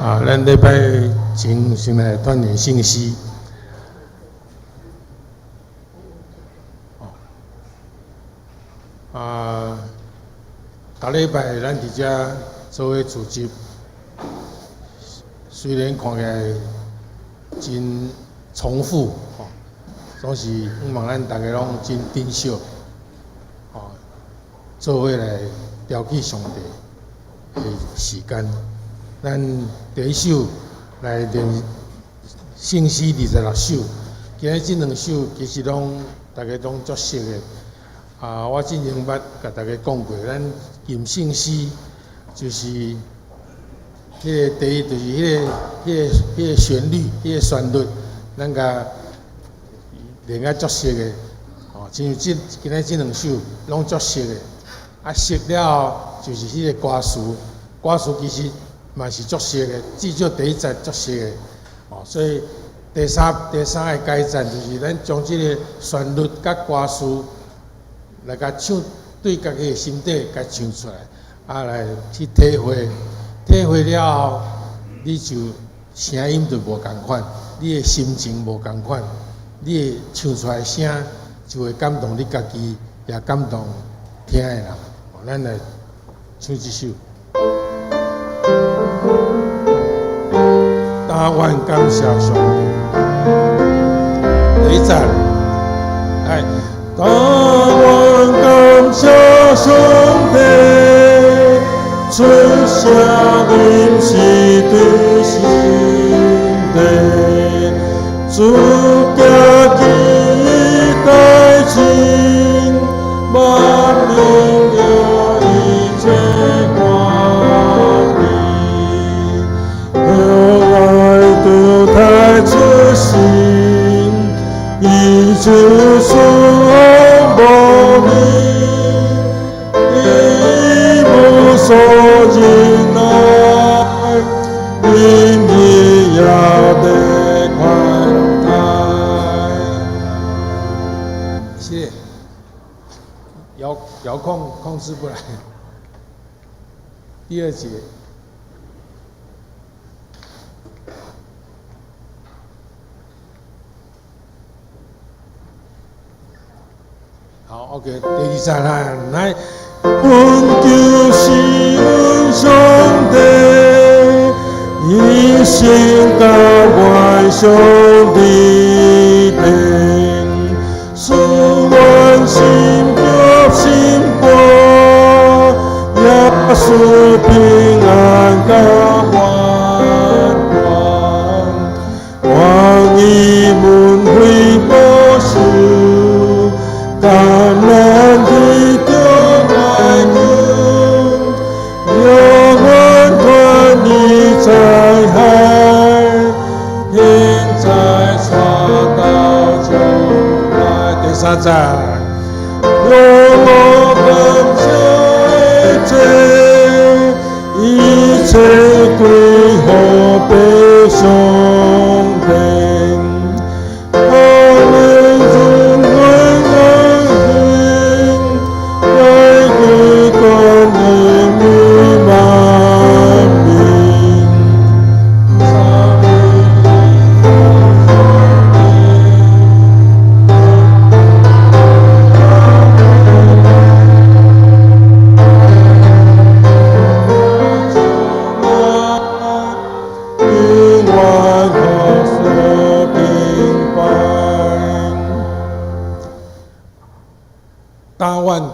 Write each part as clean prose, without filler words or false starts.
咱礼拜前先来锻炼信息。逐礼拜咱伫遮做伙组织，虽然看起来真重复，总是希望咱大家拢真珍惜，做伙来标记上帝的时间。咱第一首来练圣诗26首，今日这2首其实大家拢足熟的。我之前捌甲大家讲过，咱吟圣诗就是迄个第一，就是迄个旋律，迄个旋律，咱甲练啊足熟的。亲像今日这2首拢足熟的，熟了后就是迄个歌词，歌词其实嘛是足熟的，至少第一节足熟的。所以第三个改善就是咱将这个旋律甲歌词来甲唱，对家己的心底甲唱出来，来去体会了后，你就声音就无共款，你的心情无共款，你的唱出来的声就会感动你家己，也感动听的人。咱来唱这首。但愿感谢上帝。第一站，来。但愿感谢上帝，出声音是对心地，主家己代情，万民有一切光明，可爱的太出心，一直说。所忍耐，因你要的宽待。谢谢。遥控制不来。第2节。好 ，OK， 第2站啦，来。阮就是阮上帝，一生甲阮上帝定，使阮心着心肝，也使平安甲万贯，愿伊门开无事，感恩地。在海，现在传到将来。第3站，用我感谢一切归乎北上天。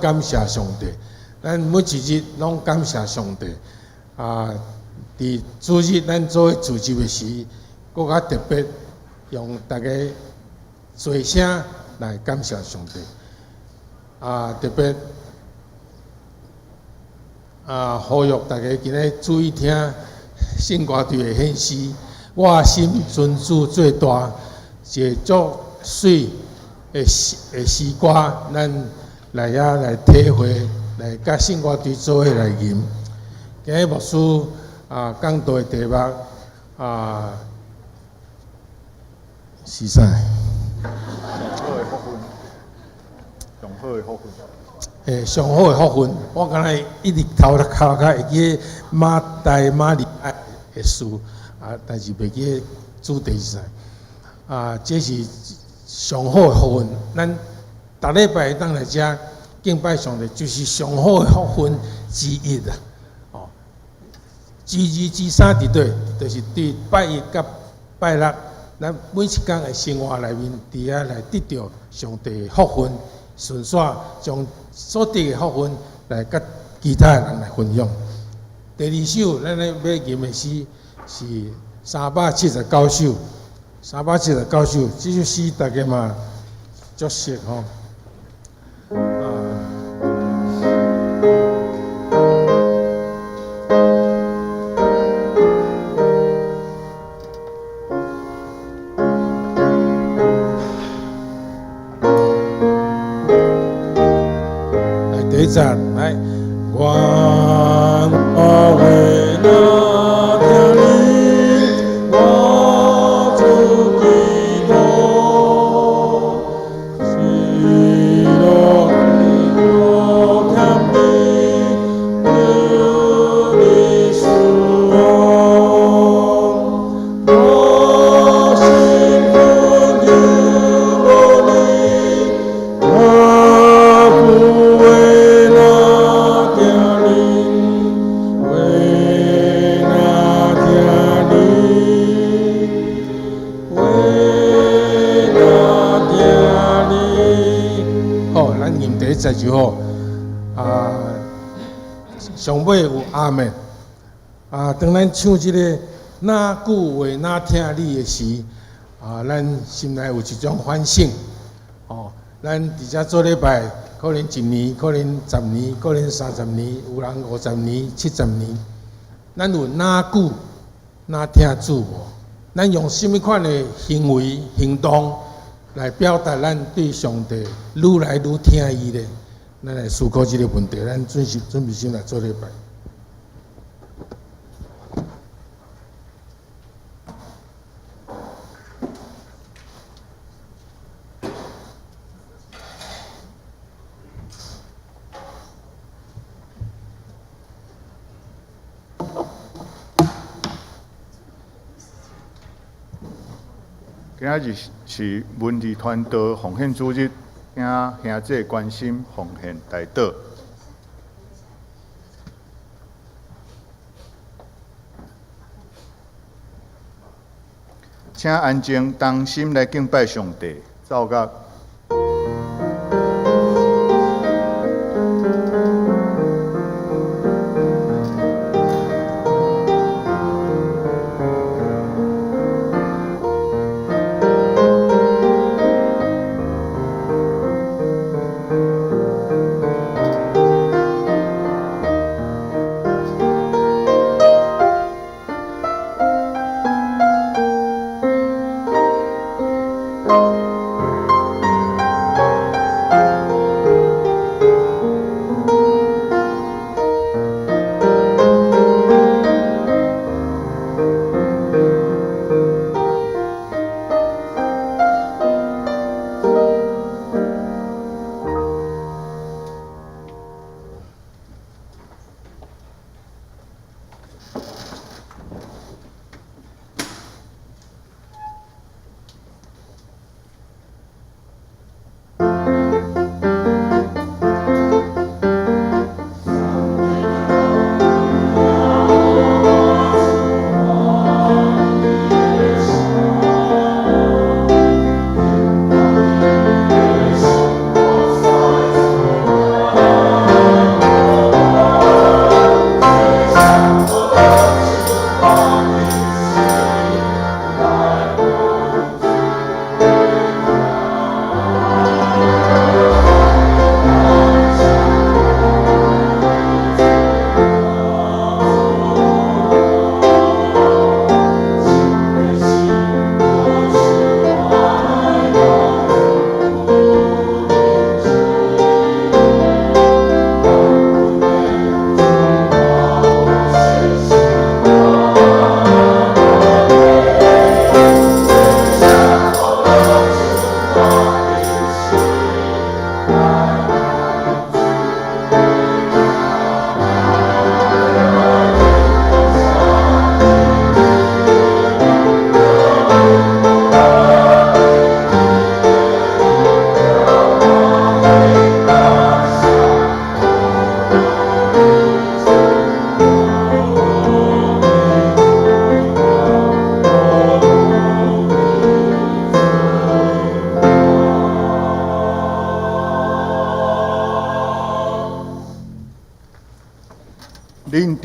感谢上帝，咱每一日拢感谢上帝。伫主日咱做自习的时，更加特别用大家做声来感谢上帝。特别呼吁大家今日注意听圣歌队的献诗。我心尊主最大，是足水的诗歌，咱。来体会，来甲圣歌队做伙来吟。今日牧师讲道的题目是啥？上好的福分。上好的福分，我刚才一直头壳会记马大马利的事啊，但是袂记主题是啥啊，这是上好的福分。咱逐礼拜当来遮敬拜上帝，就是上好的福分之一啊。哦，之二之三伫对，就是对拜一甲拜六，咱每一天的生活内面，伫遐来得到上帝的福分，顺续将所得的福分来甲其他人来分享。第二首咱咧要吟的诗是379首，379首，这首诗大家嘛足熟吼。来第一节来，我为那听你，我主基督，喜乐我看你，有你属我，我心中有你，我不为那听你，为那听你，为那听你。好，咱念第一节就好。上尾有阿门。当咱唱这个哪句话哪听你的时，咱心内有一种反省。咱伫遮做礼拜，可能1年，可能10年，可能30年，有人50年、70年。咱有哪句哪听主无？咱用什么款的行为、行动来表达咱对上帝愈来愈听伊咧？咱来思考这个问题，咱准备先来做礼拜。今仔日是文理传道奉献主日，请兄弟关心奉献代祷。请安静，当心来敬拜上帝，奏乐。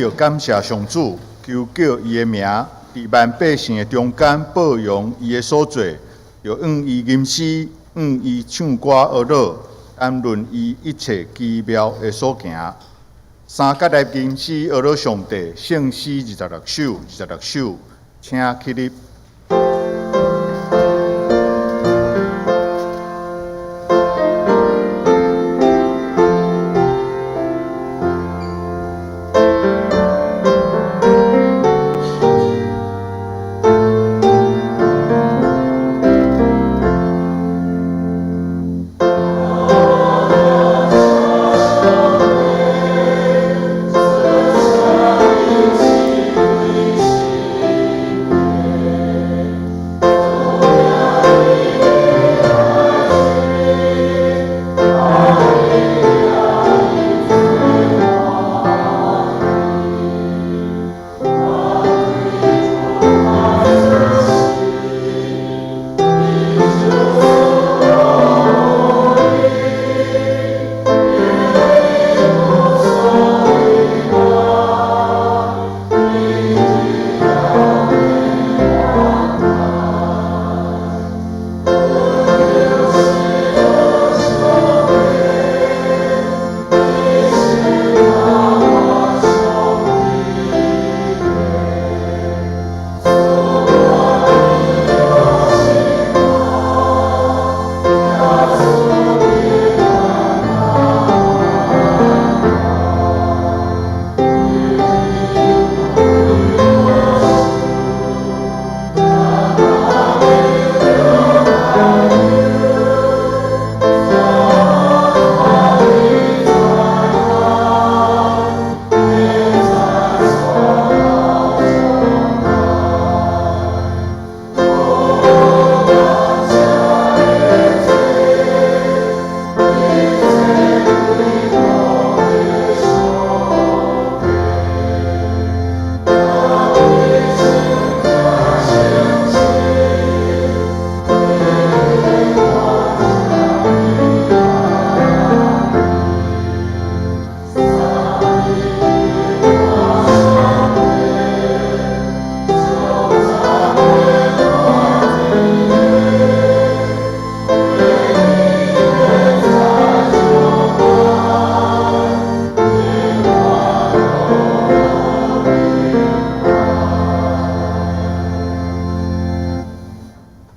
着感谢上主，求叫伊的名伫万百姓的中间保养伊的所做，就愿伊吟诗，愿伊唱歌学乐，谈论伊一切奇妙的所行。三角来吟诗学乐上帝，圣诗26首，请起立。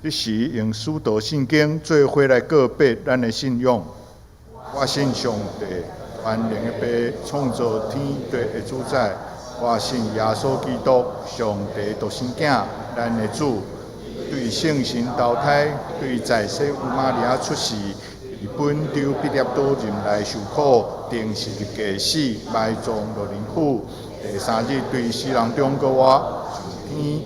这时用使徒圣经做伙来告别咱的信仰。我信上帝，万能的爸，创造天地的主宰。我信耶稣基督，上帝独生囝，咱的主，对圣神投胎，对在世父玛利亚出世，以本丢彼得多人来受苦，定时日死，埋葬落灵府。第三日对死人中国我上天。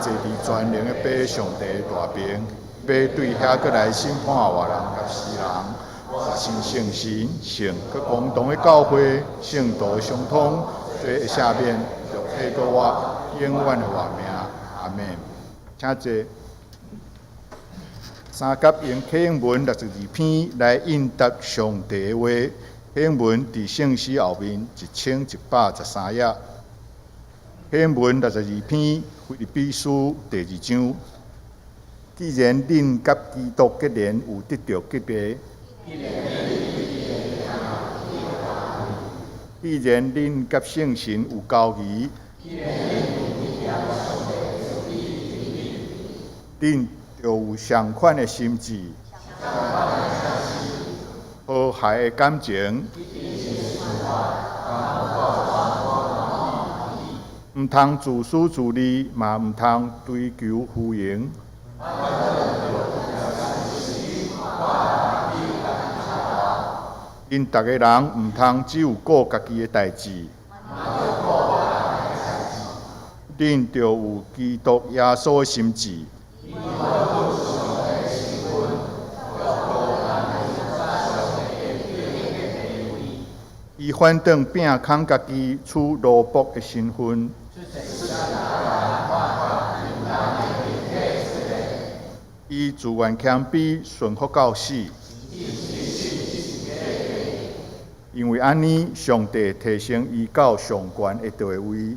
坐伫全能的爸上帝大名，爸对遐过来审判活人甲死人。我信圣神，圣佮共同的教会，圣道相通，做下面肉体个我永远的活命。阿门。请坐。三甲用启应文62篇来应答上帝的话。启应文伫圣诗后面1113页。启应文62篇。腓立比书第2章，既然恁甲基督结连有得到结别，既然恁甲圣神有交谊，恁就有相款的心志，和谐的感情。毋通自私自利，嘛毋通追求虚荣。因逐个人毋通只有顾家己的代志，恁就有基督耶稣的心志。伊反倒摒空家己处奴仆的身份。伊自愿谦卑，顺服到死。因为安尼，上帝提升伊到上悬的地位。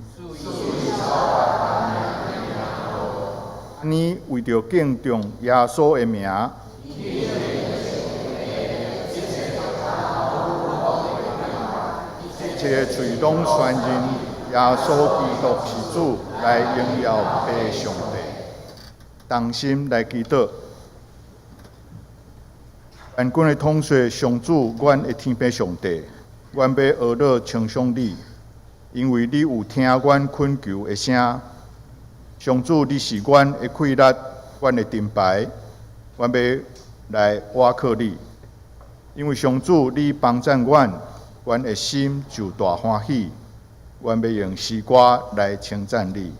安尼为着敬重耶稣的名，一切嘴拢宣认耶稣基督是主，来荣耀爸上帝。同心来祈祷。万军的统帅上主，阮的天父上帝，阮要学乐称颂你，因为你有听阮恳求的声。上主，你是阮的气力，阮的盾牌，阮要来倚靠你。因为上主，你帮赞阮，阮的心就大欢喜。阮要用诗歌来称赞你。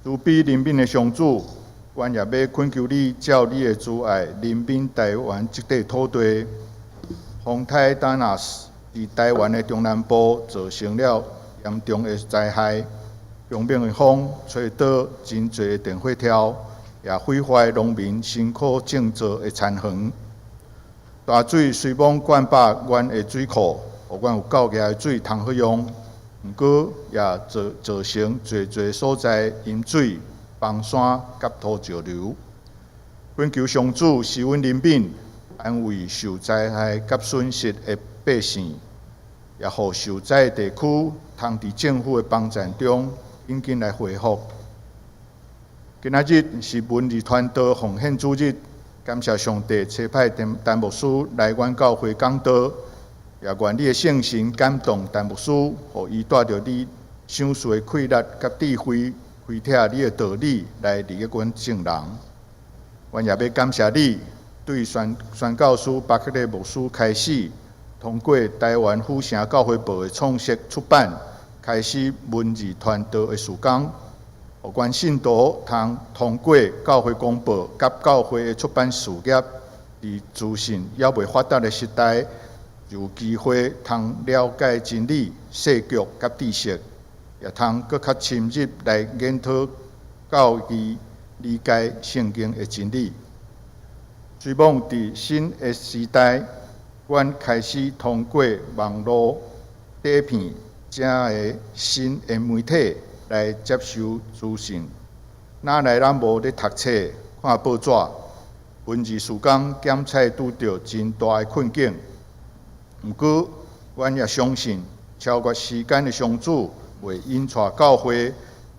慈悲怜悯的上主，阮也要恳求你，照你的慈爱，怜悯台湾这块土地。风台丹纳斯伫台湾的中南部造成了严重的灾害。强猛的风吹倒真侪的电火条，也毁坏农民辛苦种植的田园。大水随猛灌爆阮的水库，互阮有够额的水通喝用。毋过也造成侪所在淹水、崩山、甲土石流。恳求上主施恩怜悯，安慰受灾害甲损失的百姓，也互受灾地区通伫政府的帮助中。紧紧来恢复。今仔日是文理传道奉献主日，感谢上帝差派陈牧师来阮教会讲道，也愿你的圣神感动陈牧师，互伊带着你想事的气力甲智慧，开拓你的道理来利益阮众人。阮也要感谢你，对宣教师巴克利牧师开始，通过台湾府城教会报的创设出版。开始文字传道的事工，互阮信徒通过教会公报甲教会的出版事业，伫资讯还未发达的时代，有机会通了解真理、世局甲知识，也通搁较深入来研讨教义、理解圣经的真理。随望伫新的时代，阮开始通过网络底片。这个新的媒体来接收资讯，哪来咱无咧读册、看报纸、文字事工检测拄着真大的困境。毋过，阮也相信，超越时间的上主会引带教会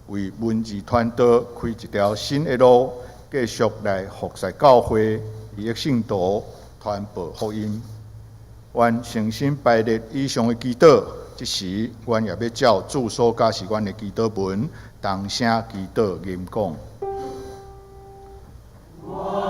为文字传道开一条新的路，继续来服侍教会，利益信徒，传播福音。阮诚心拜列以上的祈祷。即时，阮也要照主所教示阮的祈祷文，同声祈祷吟讲。我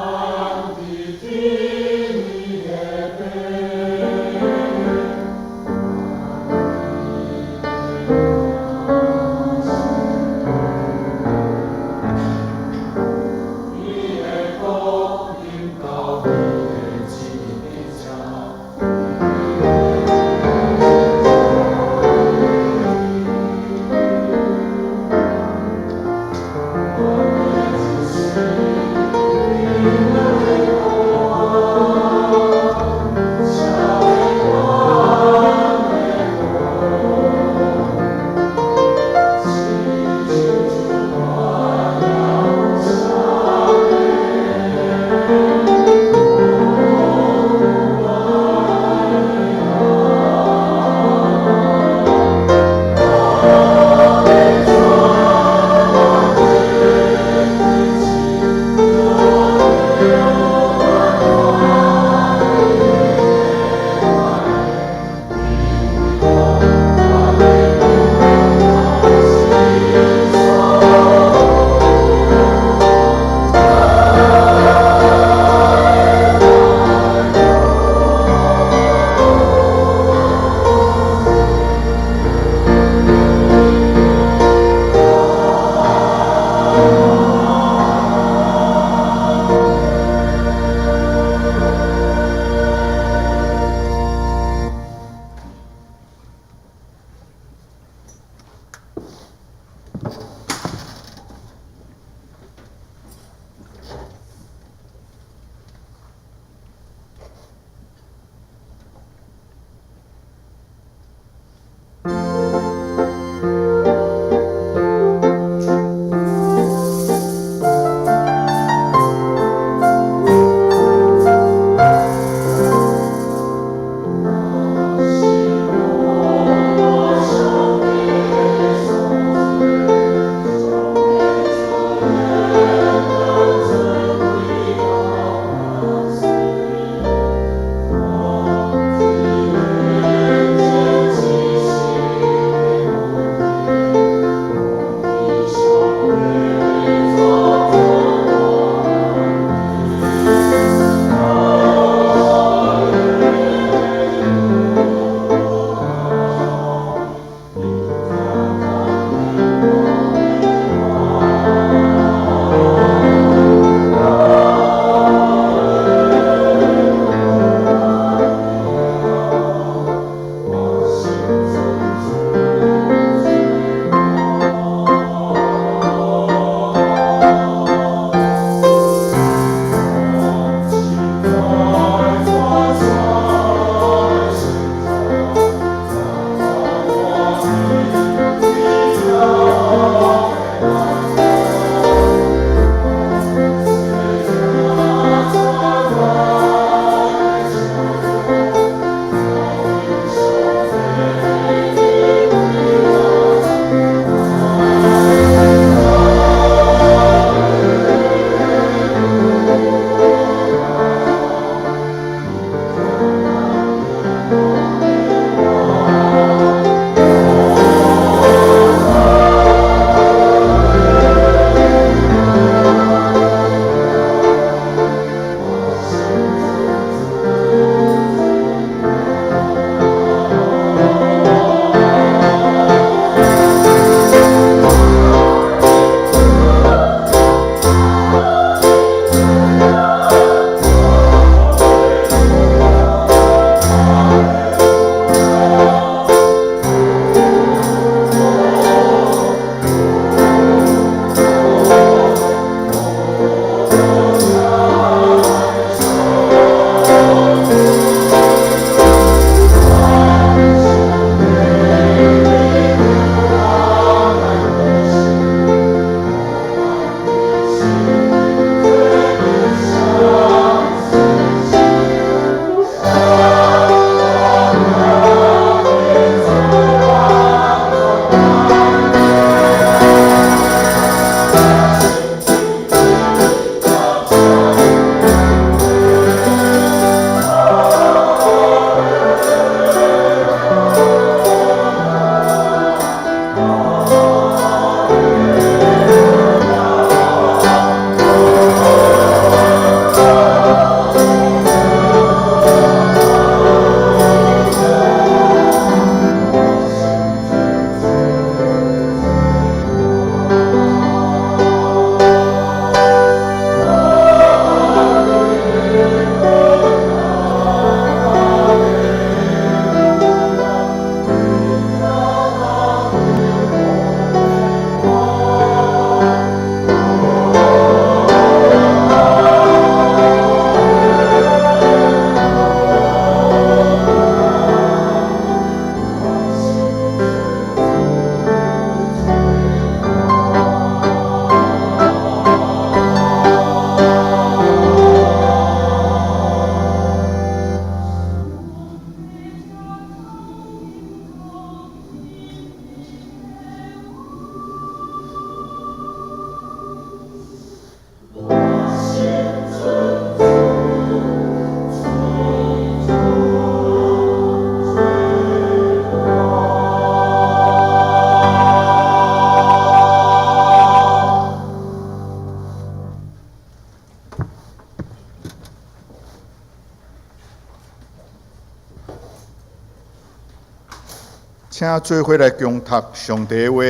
请做伙来共读上帝话，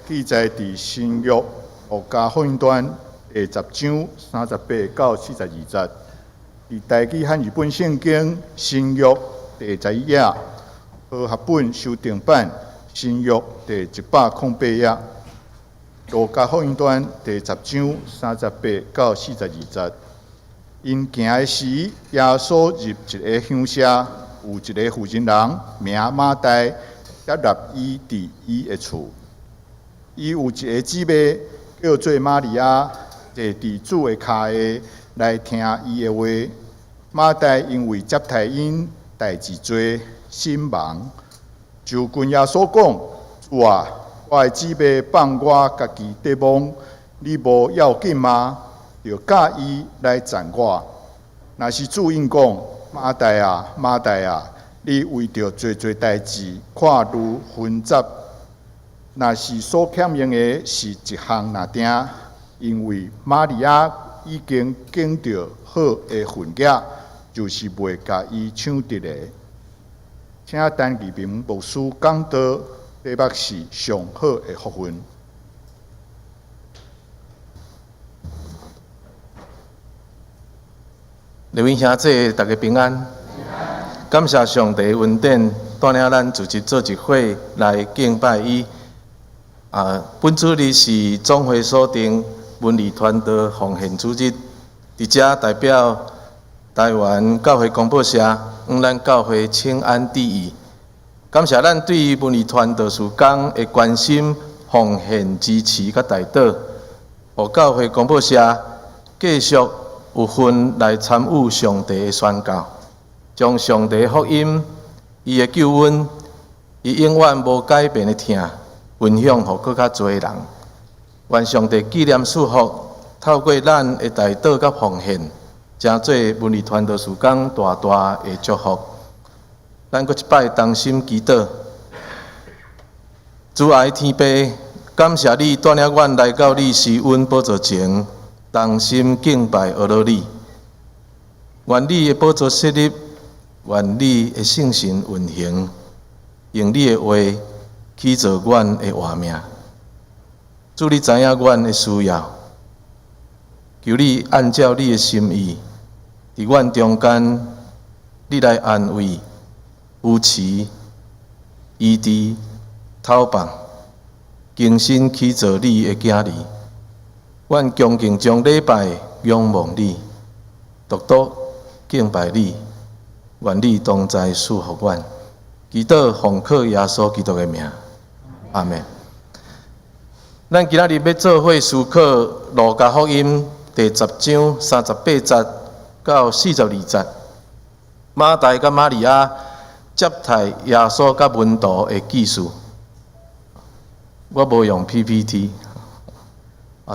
记载伫新约路加福音段第10章38到42节，伫台语和日本圣经新约第11页，和合本修订版新约第108页。路加福音段第10章38到42节。因行的时，耶稣入一个乡舍，有一个妇人人名马代，接纳伊伫伊的厝。伊有一个姊妹叫做玛利亚，坐伫主的脚下来听伊的话。马代因为接待因代志多，心忙，就跟耶稣讲：“主啊，我的姊妹放我家己地忙，你无要紧吗？就教伊来赞我。若是主应讲，马代啊，马代啊，你为着做代志，看如纷杂。若是所欠用的是一项纳丁，因为玛利亚已经拣着好的份额，就是袂甲伊抢得的。请陈其明牧师讲道，题目是上好的福分。各位兄姐，大家平安。感谢上帝恩典，带领咱组织做一会来敬拜伊。本主日是总会所定文理传道奉献主日，伫遮代表台湾教会广播社，向咱教会请安致意。感谢咱对文理传道事工的关心、奉献、支持甲代祷，互教会广播社继续有份来参与上帝的宣告，将上帝的福音、伊的救恩、伊永远无改变的听，分享予更较侪人。愿上帝纪念祝福，透过咱的代祷甲奉献，成做文理传道事工大大的祝福。咱阁一摆同心祈祷，主爱天父，感谢你带领阮来到你施恩宝座前。同心敬拜阿罗你，愿你的宝座设立，愿你的圣神运行，用你的话启造阮的活命。主，你知影阮的需要，求你按照你的心意，伫阮中间，你来安慰、扶持、医治、透放，精心启造你的囝儿。阮恭敬将礼拜仰望你，独独敬拜你，愿你同在赐福阮。祈祷奉靠耶稣基督的名，阿门。咱今仔日要做伙思考路加福音第10章38节到42节，马代甲玛利亚接待耶稣甲门徒的记事。我无用 PPT。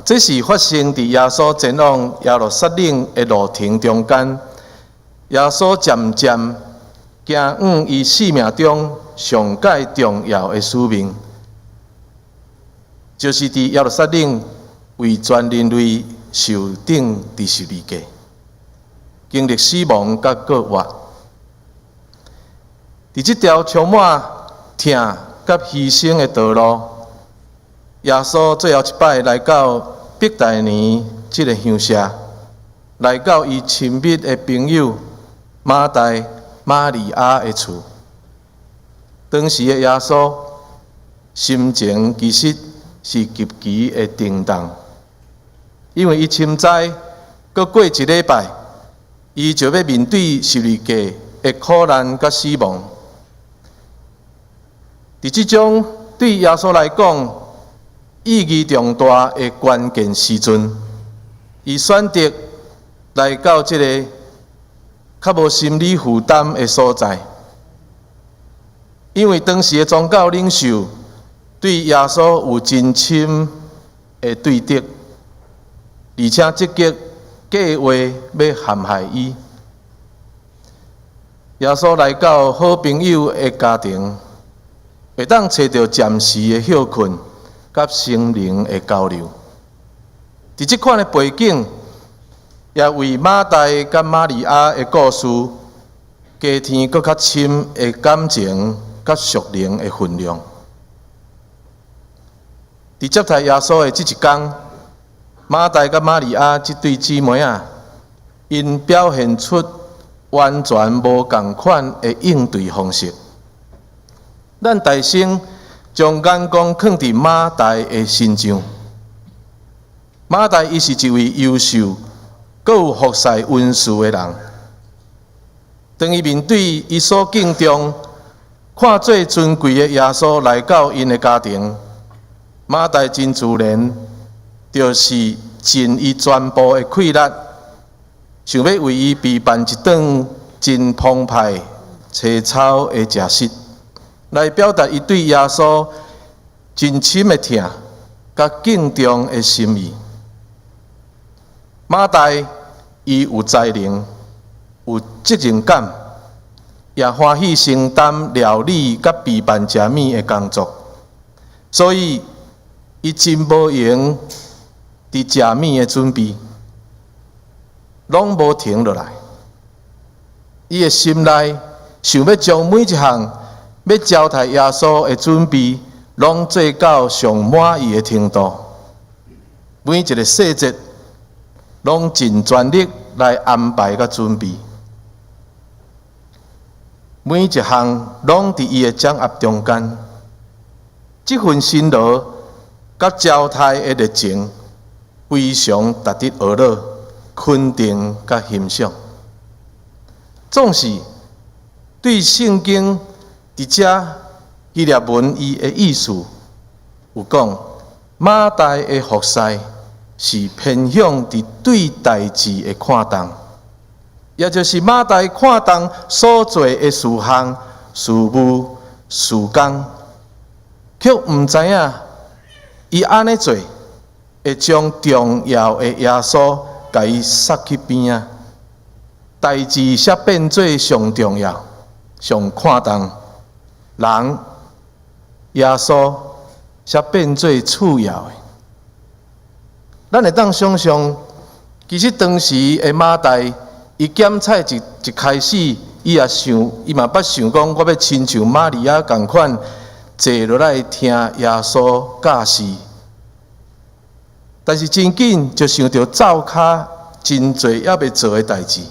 这是发生伫耶稣前往耶路撒冷的路程中间，耶稣渐渐行往伊生命中上界重要的使命，就是伫耶路撒冷为全人类受钉伫十字架，经历死亡甲搁活。伫这条充满疼甲牺牲的道路，耶稣最后一摆来到伯大尼这个乡舍，来到伊亲密的朋友马代、玛利亚的厝。当时的耶稣心情其实是极其的震动，因为伊深知，搁过一礼拜，伊就要面对十字架的苦难甲死亡。伫这种对耶稣来讲意义重大的关键时阵，伊选择来到这个较无心理负担的所在，因为当时的宗教领袖对耶稣有真深的对敌，而且积极计划要陷害伊。耶稣来到好朋友的家庭，会当找到暂时的休困甲心灵的交流。伫这款的背景，也为马代甲玛利亚的故事加添更较深的感情甲属灵的分量。伫接待耶稣的这一天，马大甲玛利亚这对姊妹啊，因表现出完全无共款的应对方式。咱大圣将眼光放伫马大的身上。马大伊是一位优秀、阁有服侍温顺的人。当伊面对伊所敬重、看做尊贵的耶稣来到因的家庭，马大真自然就是尽伊全部的气力，想要为伊备办一顿真澎湃、青草的食食，来表达伊对耶稣真深的疼甲敬重的心意。马大伊有才能，有责任感，也欢喜承担料理甲备办食物的工作，所以伊真无闲伫食物的准备，拢无停落来。伊的心内想要将每一项要招待耶稣的准备，拢做到上满意的程度，每一个细节拢尽全力来安排甲准备，每一项拢伫伊的掌握中间。这份辛劳甲招待的热情，非常值得学乐、肯定甲欣赏。总是对圣经伫遮希腊文伊的意思有讲，马大的服侍是偏向伫对代志的看重，也就是马大看重所做的事项、事务、事工，却毋知影伊安尼做会将重要的耶稣甲伊杀去边啊！代志却变做上重要、上看重，人耶稣却变做次要的。咱会当想象，其实当时的马大，伊检菜一开始，伊嘛捌想讲，我要亲像玛利亚共款，坐落来听耶稣教示。但是真紧就想到灶骹真侪还未做的代志，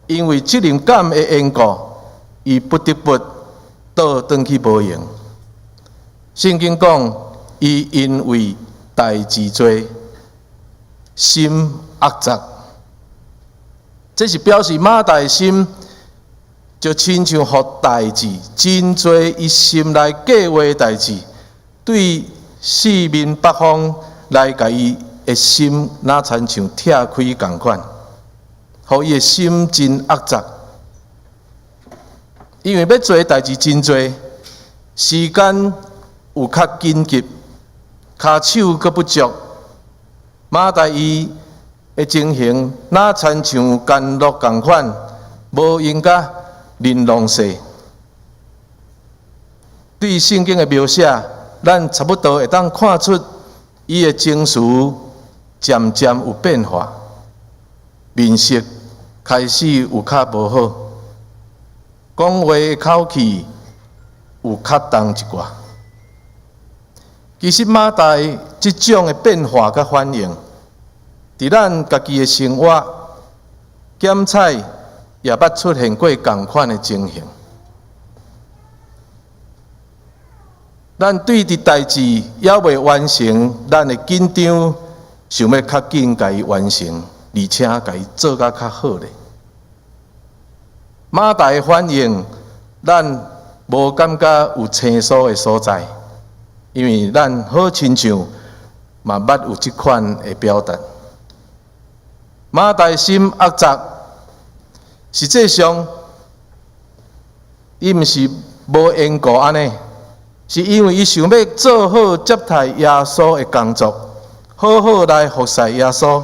因为责任感的缘故，伊不得不倒转去无用。圣经讲，伊因为代志多，心恶杂，这是表示马大心就亲像互代志真多，伊心内计划的代志，对四面八方来甲伊的心，若亲像拆开共款，互伊的心真恶杂。因为要做的代志真多，时间有较紧急，骹手阁不足。马大伊的情形，若亲像甘露共款，无应甲玲珑色。对圣经的描写，咱差不多会当看出伊的情绪渐渐有变化，面色开始有较无好，讲话的口气有较重一寡。其实马大这种的变化甲反应，伫咱家己的生活、检菜也捌出现过同款的情形。咱对伫代志还未完成，咱会紧张，想要较紧甲伊完成，而且甲伊做甲较好咧。马大的反应，咱无感觉有清楚的所在。因为咱好亲像嘛捌有即款的表达，马大心恶杂，实际上伊毋是无缘故安尼，是因为伊想要做好接待耶稣的工作，好好来服侍耶稣。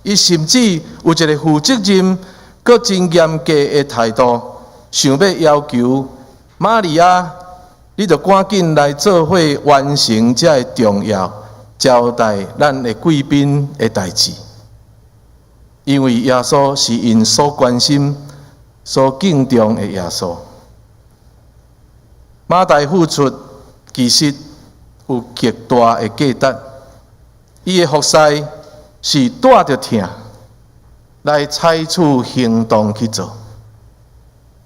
伊甚至有一个负责任、阁真严格的态度，想要求玛利亚。你着赶紧来做伙完成这个重要招待咱的贵宾的代志，因为耶稣是因所关心、所敬重的耶稣。马大付出其实有极大的价值，伊的服侍是带着疼来采取行动去做。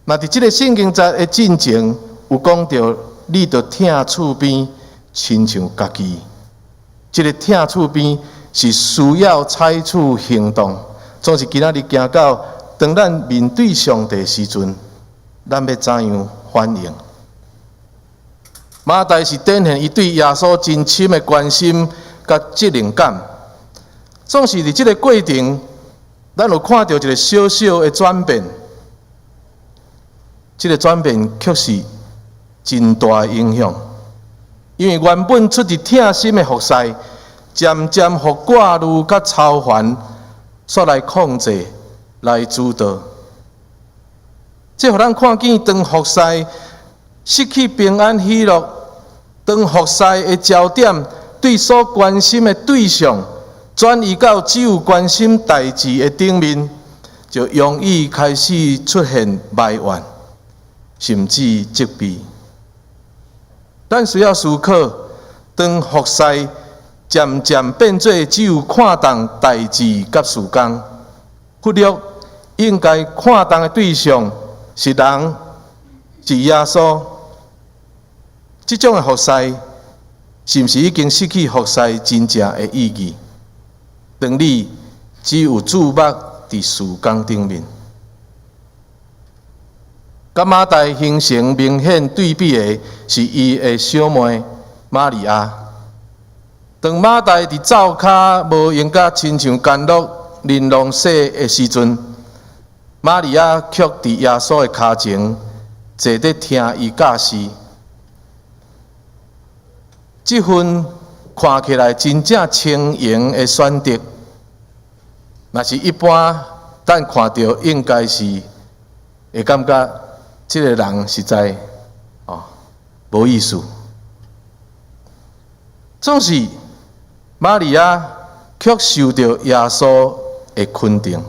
那伫即个圣经节的进前有讲到，你着疼厝边，亲像家己。即个疼厝边是需要采取行动，总是今仔日行到当咱面对上帝的时阵，咱要怎样反应？马太是展现伊对耶稣真深的关心甲责任感，总是伫即个过程，咱有看到一个小小的转变。这个转变却是真大的影响，因为原本出自疼心的服侍，渐渐互挂虑甲操烦所来控制、来主导。这互咱看见，当服侍失去平安喜乐，当服侍的焦点对所关心的对象转移到只有关心代志的顶面，就容易开始出现埋怨，甚至责备。咱需要思考，当服侍渐渐变做只有看重代志甲事工，忽略应该看重的对象是人，是耶稣。这种的服侍，是毋是已经失去服侍真正的意义？当你只有注目伫事工顶面。甲马太形成明显对比的是伊的小妹玛利亚。当马太伫灶骹无用甲亲像甘露玲珑洗的时阵，玛利亚却伫耶稣的骹前坐伫听伊教示。这份看起来真正轻盈的选择，若是一般咱看到，应该是会感觉这个人实在无意思。总是玛利亚却受到耶稣的肯定，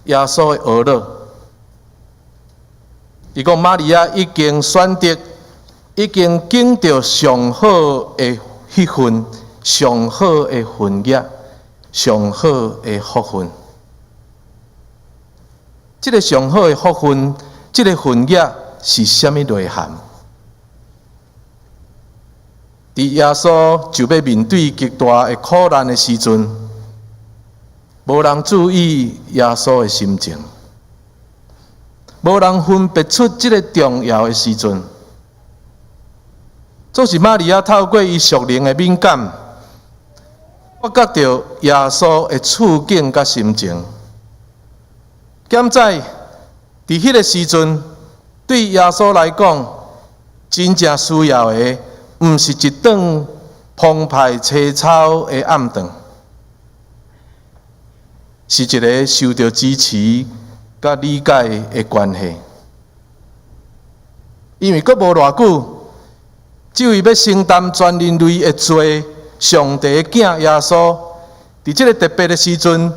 耶稣的呵乐。伊讲玛利亚已经选择，已经经到上好的迄份、上好的婚约、上好的福分。这个上好的福分，这个婚约是什么内涵？伫耶稣就要面对极大的苦难的时阵，无人注意耶稣的心情，无人分别出这个重要的时阵。总是玛利亚透过伊属灵的敏感，发觉到耶稣的处境甲心情。减在伫迄个时阵，对耶稣来讲，真正需要的，毋是一顿澎湃青草的暗顿，是一个受到支持甲理解的关系。因为阁无偌久，这位要承担全人类的罪，上帝的囝耶稣，伫这个特别的时阵，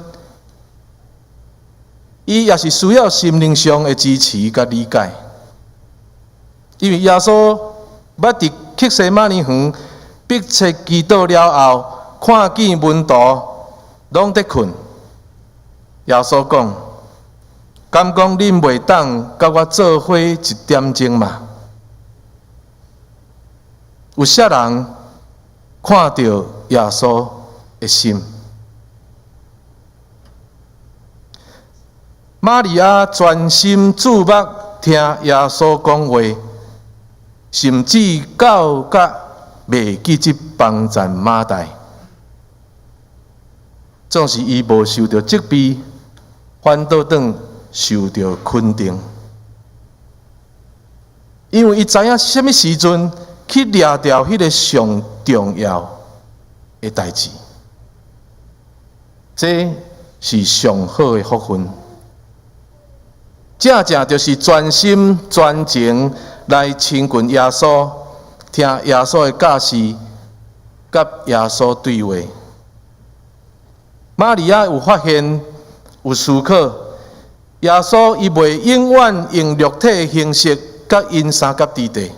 伊也是需要心灵上的支持甲理解。因为耶稣捌伫克西马尼园迫切祈祷了后，看见门徒拢在困。耶稣讲：“敢讲恁袂当甲我做伙一点钟嘛？”有些人看到耶稣的心。玛利亚专心注目听耶稣讲话，甚至到甲袂记即帮赞马太。总是伊无受到责备，反倒转受到肯定，因为伊知影什么时阵去掠掉迄个上重要的代志，这是上好的福分。正正就是专心专情来亲近耶稣，听耶稣的教示，甲耶稣对话。玛利亚有发现，有思考，耶稣伊袂永远用肉体的形式，甲因三甲地地，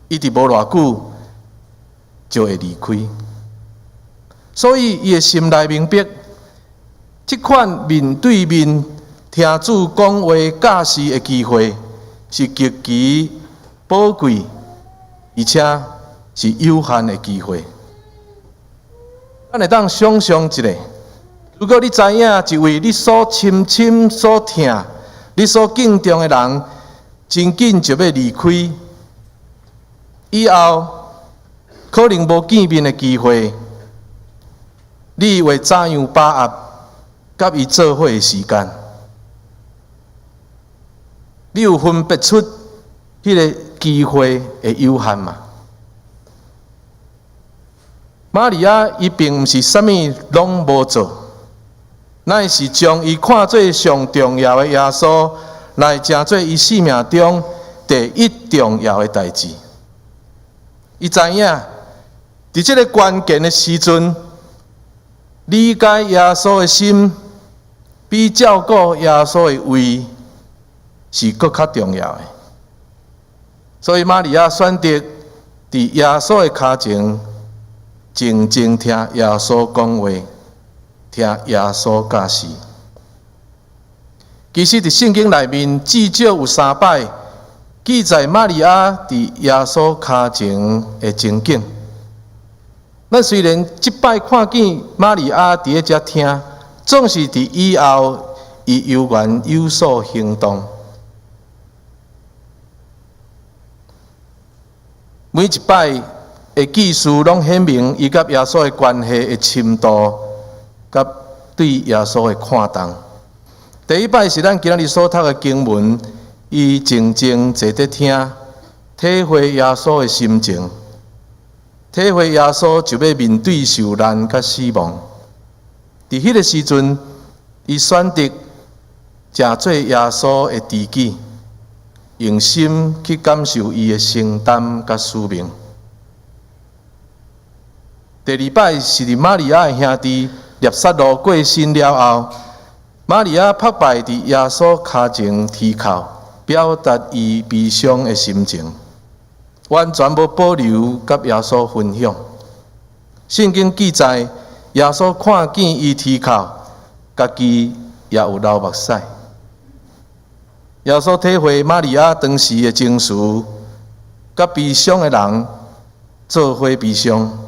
伊伫无偌久，就会离开。所以伊的心内明白，这款面对面听主讲话教示的机会是极其宝贵，而且是有限的机会。咱会当想象一下，如果你知影一位你所深深所疼、你所敬重的人，真紧就要离开，以后可能无见面的机会，你会怎样把握甲伊做伙的时间？你有分别出迄个机会的有限吗？玛利亚伊并毋是啥物拢无做，乃是将伊看做上重要的耶稣，来成做伊生命中第一重要的代志。伊知影，伫这个关键的时阵，理解耶稣的心，比照顾耶稣的胃是搁较重要的。所以玛利亚选择伫耶稣的脚前，静静听耶稣讲话，听耶稣教示。其实伫圣经内面至少有3摆记载玛利亚伫耶稣脚前的情景。咱虽然即摆看见玛利亚伫咧遮听，总是伫以后伊悠然有所行动。每一摆的记事拢显明伊甲耶稣的关系的深度，甲对耶稣的看重。第一摆是咱今日所读的经文，伊静静坐伫听，体会耶稣的心情，体会耶稣就要面对受难甲死亡。伫迄个时阵，伊选择食做耶稣的知己，用心去感受伊的承担甲使命。第二摆是伫玛利亚的兄弟列撒罗过身了后，玛利亚拍拜伫耶稣脚前啼哭，表达伊悲伤的心情，完全无保留甲耶稣分享。圣经记载，耶稣看见伊啼哭，家己也有流目屎。耶稣体会玛利亚当时的情绪，甲悲伤的人做伙悲伤。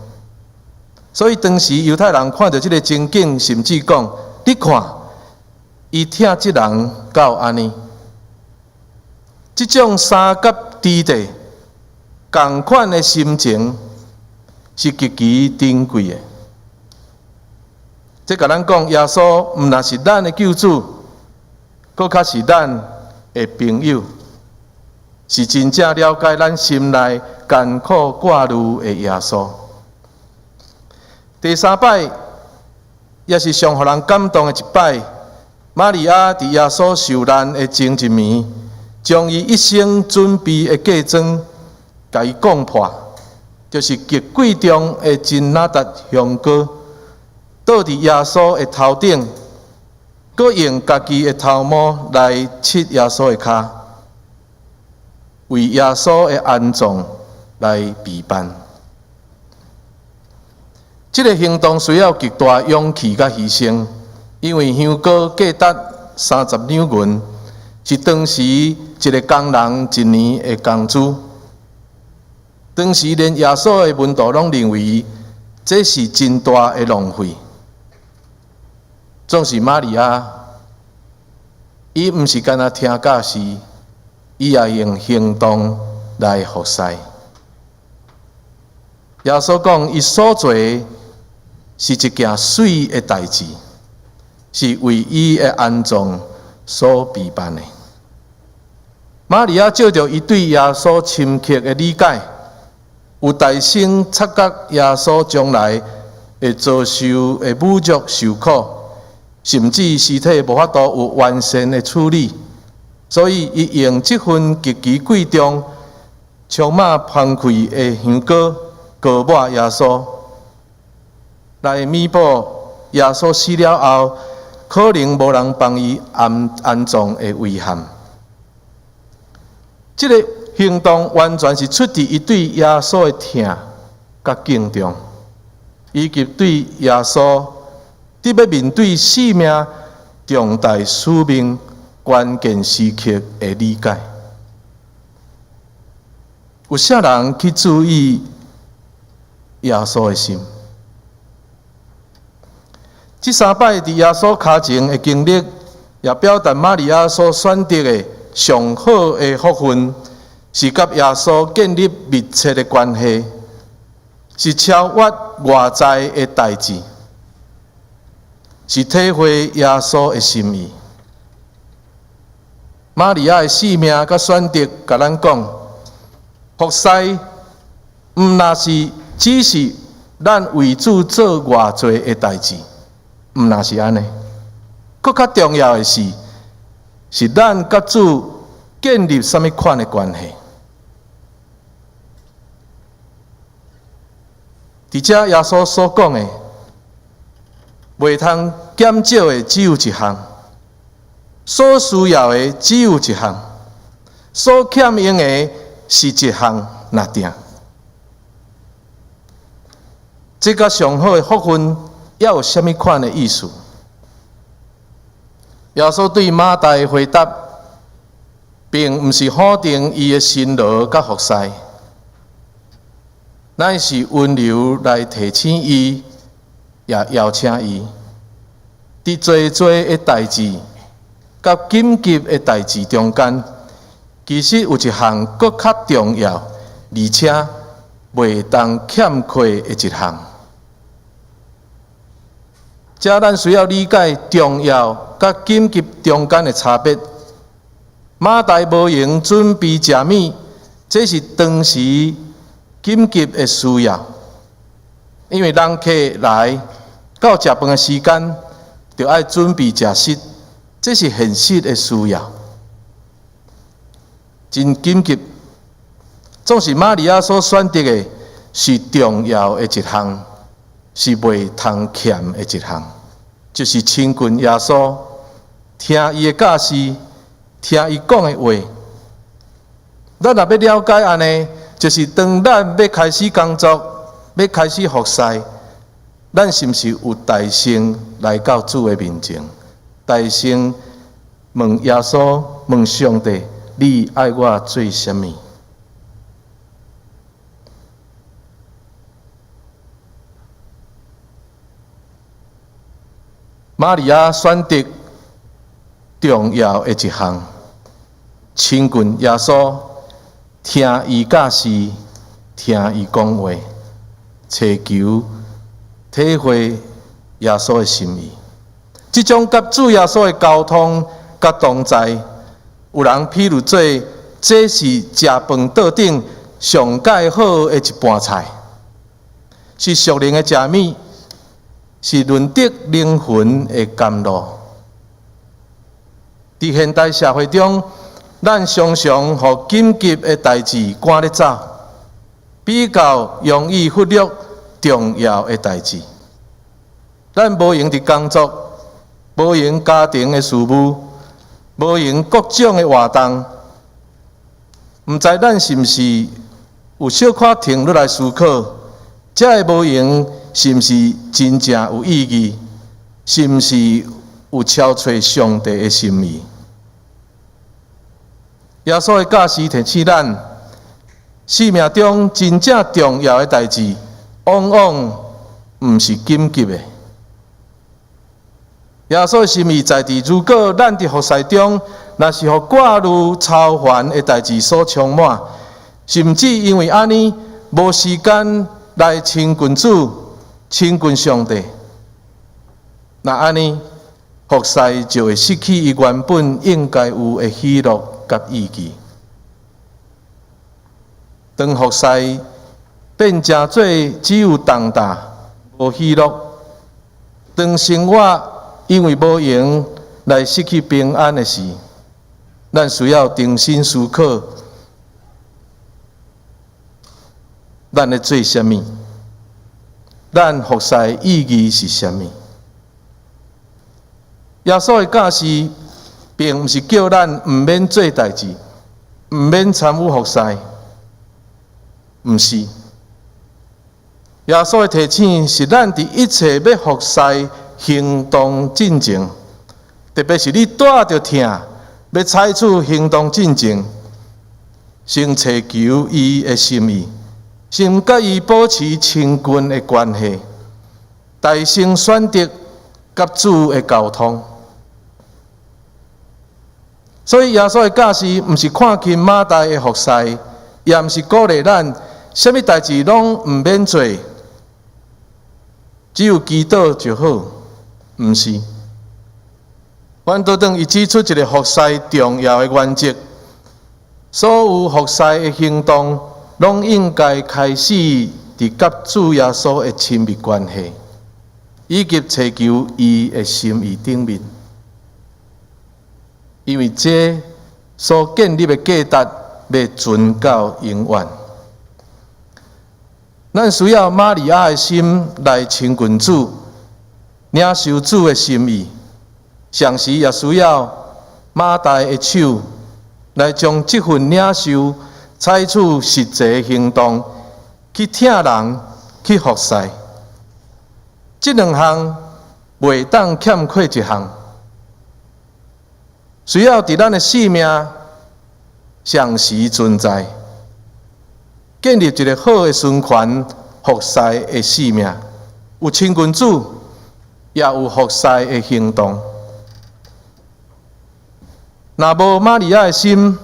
所以当时犹太人看到这个情景，甚至讲：你看，伊疼这人到安尼。这种三甲之地同款的心情是极其珍贵的。这甲咱讲，耶稣毋但是咱的救主，搁较是咱的朋友，是真正了解咱心内艰苦挂虑的耶稣。第三摆也是上互人感动的一摆，玛利亚伫耶稣受难的前一暝，将伊一生准备的嫁妆，甲伊讲破，就是极贵重的真哪达香膏，倒伫耶稣的头顶，搁用家己的头毛来拭耶稣的骹，为耶稣的安葬来备办。这个行动需要极大勇气甲牺牲，因为香膏价值30两银，是当时一个工人一年的工资。当时连耶稣的门徒拢认为这是真大的浪费。总是玛利亚，伊毋是干那听教示，伊也用行动来服侍。耶稣讲，伊所做是一件水的代志，是为伊的安葬所备办的。玛利亚照着伊对耶稣深刻的理解，有大声察觉耶稣将来会遭受的侮辱、受苦，甚至尸体无法度有完善的处理，所以伊用这份极其贵重、充满芳气的香膏膏抹耶稣，来弥补耶稣死了后可能无人帮伊安葬的遗憾。这个行动完全是出自伊对耶稣的疼，甲敬重，以及对耶稣伫要面对生命重大使命关键时刻的理解。有啥人去注意耶稣的心？这3摆伫耶稣脚前的经历，也表达玛利亚所选择的上好的福分，是甲耶稣建立密切的关系，是超越外在的代志，是体会耶稣的心意。玛利亚的性命甲选择，甲咱讲，服侍毋若是只是咱为主做偌济的代志。毋若是安尼，搁较重要的是咱甲主建立什么款的关系。伫遮耶稣所讲的，袂通减少的只有一项，所需要的只有一项，所欠用的是一项那定。这甲上好的福分要有什么款的意思？耶稣对马大的回答，并毋是否定伊的辛劳甲服侍，乃是温柔来提醒伊，也邀请伊，伫侪侪的代志甲紧急的代志中间，其实有一项搁较重要，而且袂当欠缺的一项。遮咱需要理解重要甲紧急中间的差别。马大无用准备食米，这是当时紧急的需要，因为人客来到食饭的时间，就要准备食食，这是现实的需要，真紧急。总是玛利亚所选择的是重要的一项。是袂通欠的一项，就是亲近耶稣，听伊的教示，听伊讲的话。咱若要了解安尼，就是当咱要开始工作，要开始服侍，咱是毋是有大声来到主的面前，大声问耶稣，问上帝，你爱我做什么？玛利亚选择重要的一项，亲近耶稣，听伊教示，听伊讲话，祈求体会耶稣的心意。这种甲主耶稣的交通甲同在，有人譬如做，这是食饭桌顶上介好的一盘菜，是属灵的食米。是论得灵魂的甘露。伫现代社会中，咱常常互紧急的代志赶咧走，比较容易忽略重要的代志。咱无用伫工作，无用家庭的事务，无用各种的活动，毋知咱是毋是有小可停落来思考，这个无用。是毋是真正有意义？是毋是有超出上帝的心意？耶稣的教示提醒咱，生命中真正重要的代志，往往毋是紧急的。耶稣的心意在伫，如果咱伫服侍中，若是互挂虑超凡的代志所充满，甚至因为安尼无时间来亲近主。亲近上帝，那安尼服侍就会失去伊原本应该有的喜乐甲意义。当服侍变成做只有重担无喜乐，当生活因为无用来失去平安的时，咱需要重新思考，咱咧做什么？咱服侍意义是啥物？耶稣的教示，并毋是叫咱毋免做代志，毋免参与服侍，毋是。耶稣的提醒是咱伫一切要服侍行动进前，特别是你带着疼，要采取行动进前，先祈求伊的心意，先甲伊保持亲近的关系，大声选择甲主的交通。所以耶稣的教示，毋是看轻马大的服侍，也毋是鼓励咱啥物代志拢毋免做，只有祈祷就好，毋是。阮倒转伊指出一个服侍重要的原则：所有服侍的行动，拢应该开始伫甲主耶稣的亲密关系，以及祈求伊的心意顶面。因为这所建立的价值要存到永远。咱需要玛利亚的心来亲近主，领受主的心意；同时也需要马大的手来将这份领受采取实际的行动，去听人，去服侍。这两项袂当欠缺一项。需要伫咱的生命常时存在，建立一个好的循环服侍的生命，有亲近主，也有服侍的行动。若无玛利亚的心，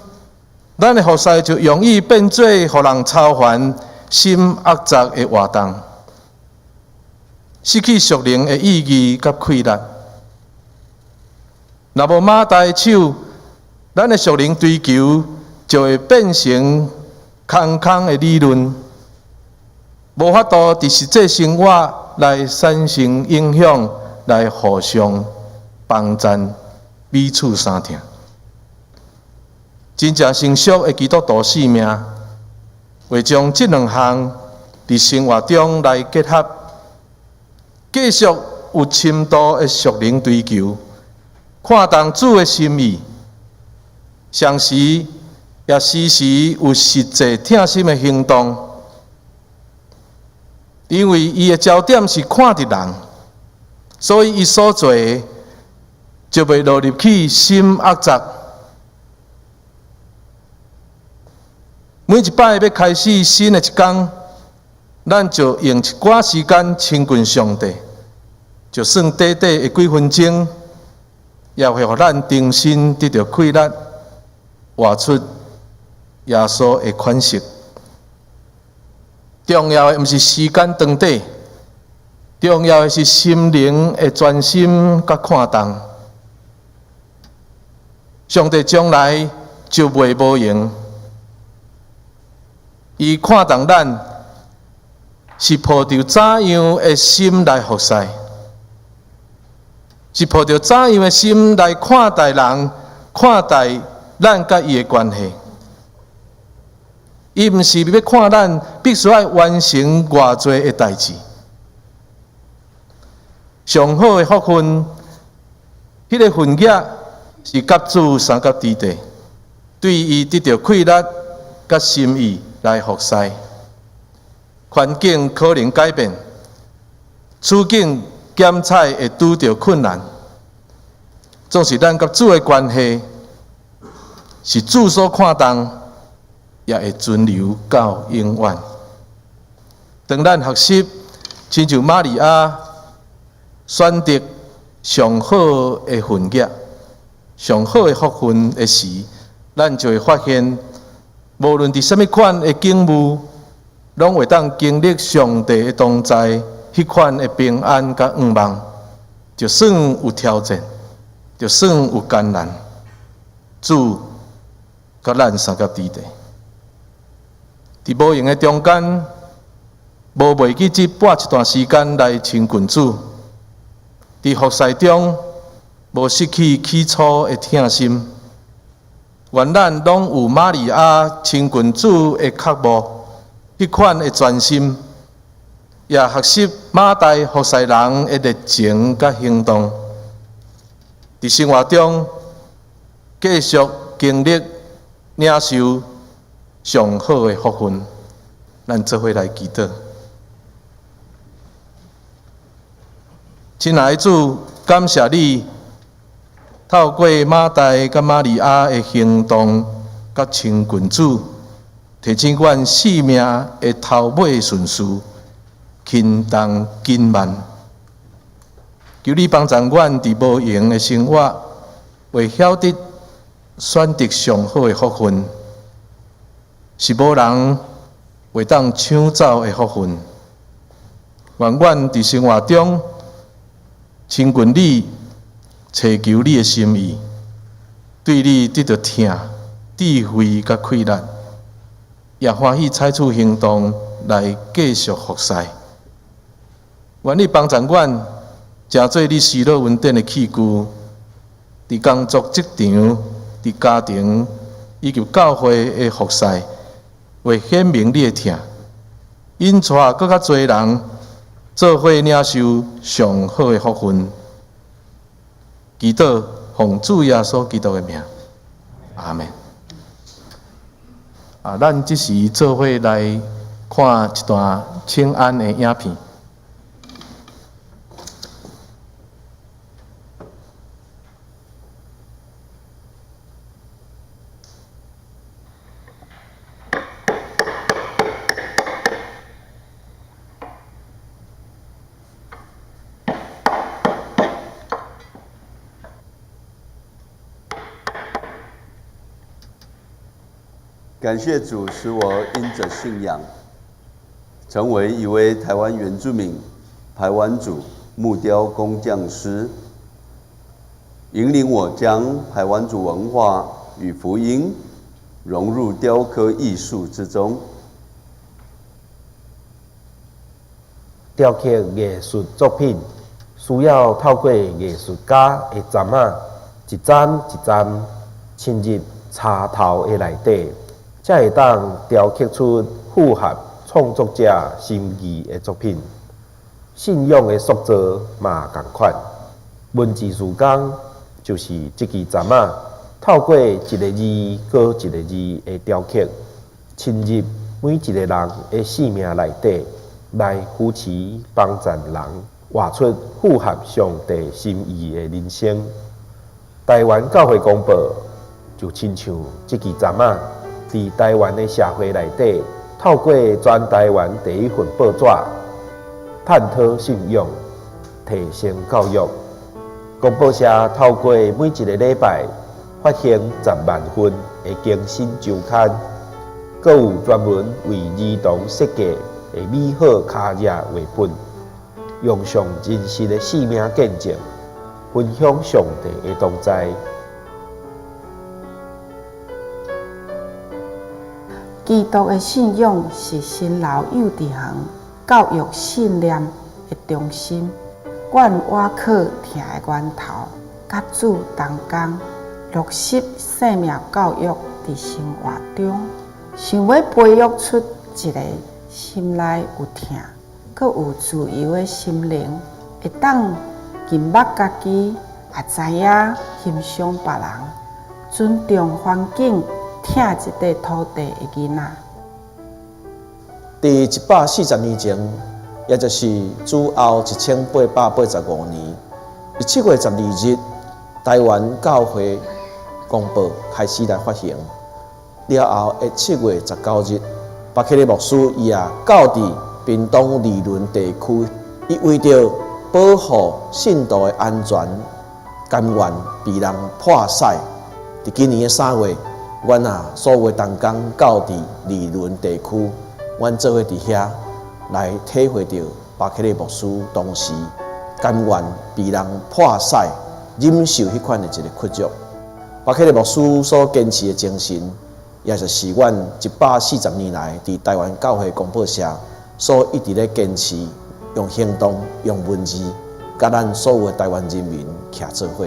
咱的服侍就容易变做互人操烦、心恶杂的活动，失去属灵的意义甲快乐。若无马大的手，咱的属灵追求就会变成空的理论，无法度伫实际生活来产生影响，来互相帮赞，彼此相听。真正成熟的基督徒生命，会将这两项伫生活中来结合，继续有深度的属灵追求。看重主的心意，同时也时时有实际贴心的行动，因为伊的焦点是看着人，所以伊所做的就袂落入去心恶杂。每一摆要开始新的一天，咱就用一寡时间亲近上帝，就算短短的几分钟。也会互咱重新得到快乐，活出耶稣的款式。重要的毋是时间长短，重要的是心灵的专心甲看重。上帝将来就袂无用，伊看重咱是抱着怎样的心来服侍。是抱着怎样的心来看待人，看待咱甲伊的关系。伊毋是要看咱必须要完成偌济的代志。上好的福分，迄个分额是甲主三角之地，对伊得到快乐甲心意来服侍。环境可能改变，处境检测会拄到困难，总是咱甲主的关系是主所看重，也会存留到永远。当咱学习亲像玛利亚选择上好的分额、上好的福分的时，咱就会发现，无论伫什么款的境遇，拢会当经历上帝的同在。迄款的平安甲愿望，就算有挑战，就算有艰难，主甲咱三角之地，伫无用的中间，无袂记即拨一段时间来亲近主，伫服侍中无失去起初的疼心，愿咱拢有玛利亚亲近主的刻薄，迄款的专心。也学习马大服侍人的热情甲行动，伫生活中继续经历领受上好的福分。咱做伙来祈祷。亲爱的主，感谢你透过马代甲玛利亚的行动甲亲近主，提醒阮生命的头尾顺序轻重紧慢。求你帮助阮伫无闲的生活，会晓得选择上好的福分，是无人会当抢走的福分。愿阮伫生活中亲近你，祈求你的心意，对你得到听、智慧甲快乐，也欢喜采取行动来继续服侍。愿你帮助阮，成做你喜乐稳定的器具，伫工作职场、伫家庭以及教会的服侍，会显明你的听，引带更较多人做伙领受上好的福分。祈祷奉主耶稣基督的名，阿门。咱即时做伙来看一段请安的影片。感谢主，使我因着信仰，成为一位台湾原住民排湾族木雕工匠师，引领我将排湾族文化与福音融入雕刻艺术之中。雕刻艺术作品需要透过艺术家的针仔一针一针浸入插头的内底。才会当雕刻出符合创作者心意的作品。信仰的塑造嘛同款，文字字工就是这支针仔，透过一个字搁一个字的雕刻，侵入每一个人的生命内底，来扶持帮助人活出符合上帝心意的人生。台湾教会公报就亲像这支针仔。伫台湾的社会内底，透过全台湾第一份报纸，探讨信仰、提升教育。公报社透过每一个礼拜发行10万份的更新周刊，阁有专门为儿童设计的美好卡页绘本，用上真实的生命见证，分享上帝的同在。基督的信仰是新老幼稚园教育信念的中心。阮瓦克听的源头，甲主同工，落实生命教育伫生活中，想要培育出一个心内有疼、阁有自由的心灵，会当认捌家己，也知影欣赏别人，尊重环境。疼一块土地的囡仔。伫140年前，也就是主后1885年7月12日，台湾教会公报开始来发行。了后的7月19日，巴克利牧师伊也到伫屏东利润地区，伊为着保护信徒的安全，甘愿被人破坏。伫今年的3月。阮所有同工到伫利润地区，阮做伙伫遐来体会到巴克利牧师当时甘愿被人破坏、忍受迄款的一个屈辱。巴克利牧师所坚持的精神，也就是阮140年来伫台湾教会公报社所一直咧坚持，用行动、用文字，甲咱所有的台湾人民徛做伙。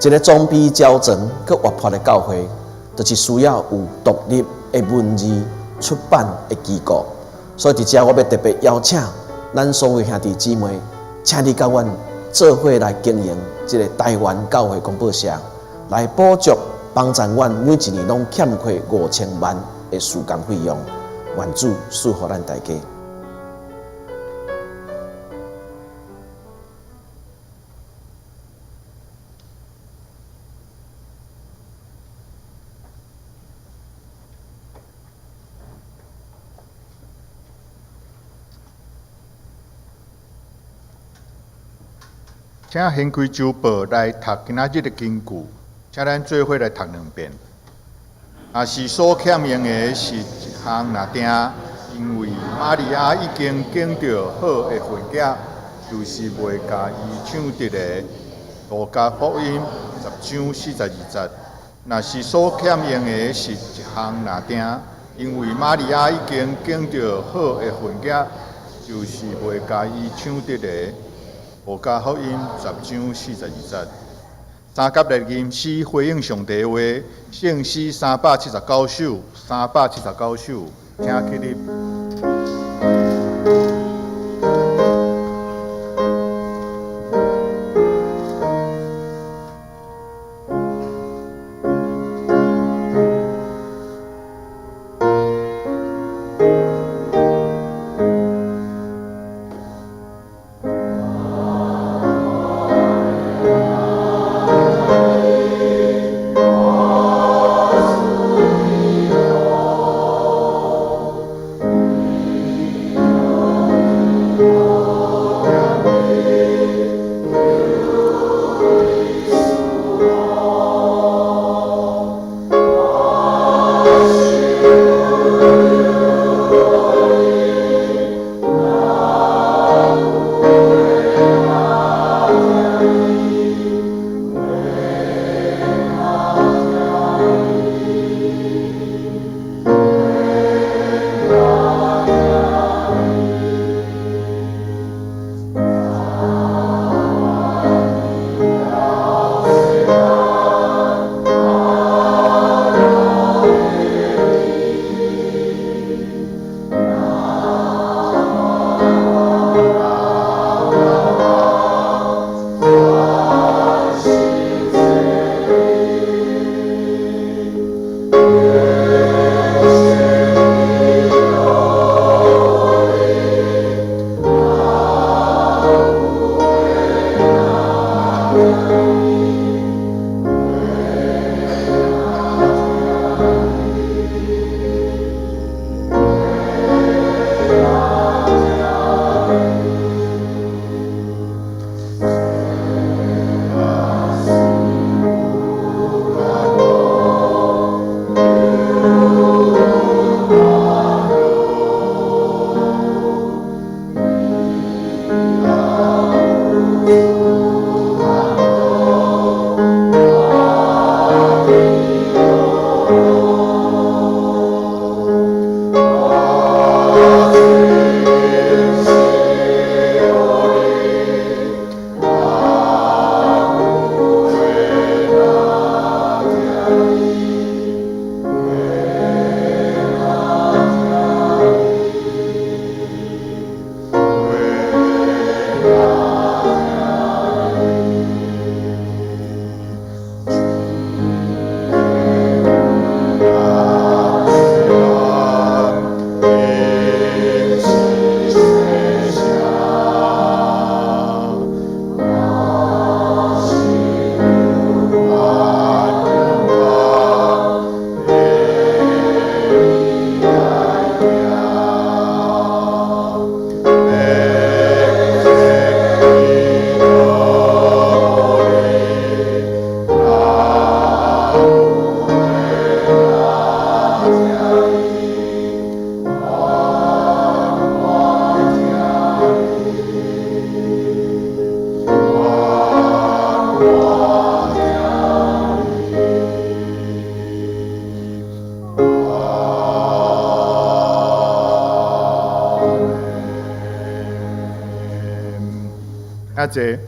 一个装备较全、佮活泼的教会。就是需要有独立的文字出版的机构，所以伫遮我要特别邀请咱所有兄弟姊妹，请你甲阮做伙来经营这个台湾教会公报社，来补足帮助阮每一年拢欠缺5000万的事工费用，愿主赐福咱大家。请掀开周报来读今仔日的经句，请咱做伙来读2遍。若是所欠用的是一项拿定，因为玛利亚已经拣着好的婚嫁，就是袂甲伊抢得的。路加福音10章42节。若是所欠用的是一项拿定，因为玛利亚已经拣着好的婚嫁，就是袂甲伊抢得的。路加福音10章42节。三甲日吟诗回应上帝话，圣诗379首，379首，请起立。一个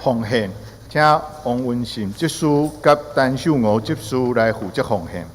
奉献，请王文信执事甲陈秀娥执事来负责奉献。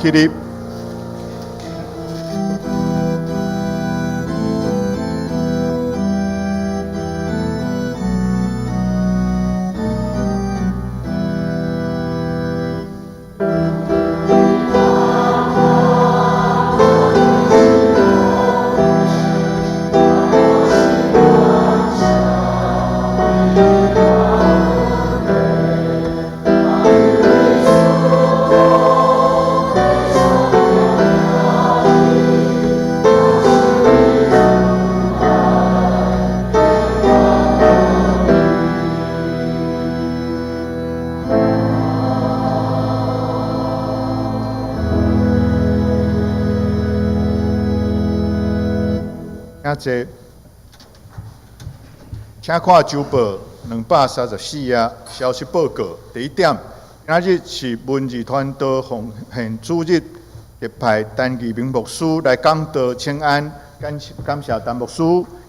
起立。请坐，请看周报234页消息报告。第一点，今日是文艺团队奉献主日，特派陈义明牧师来讲道请安，感谢陈牧师，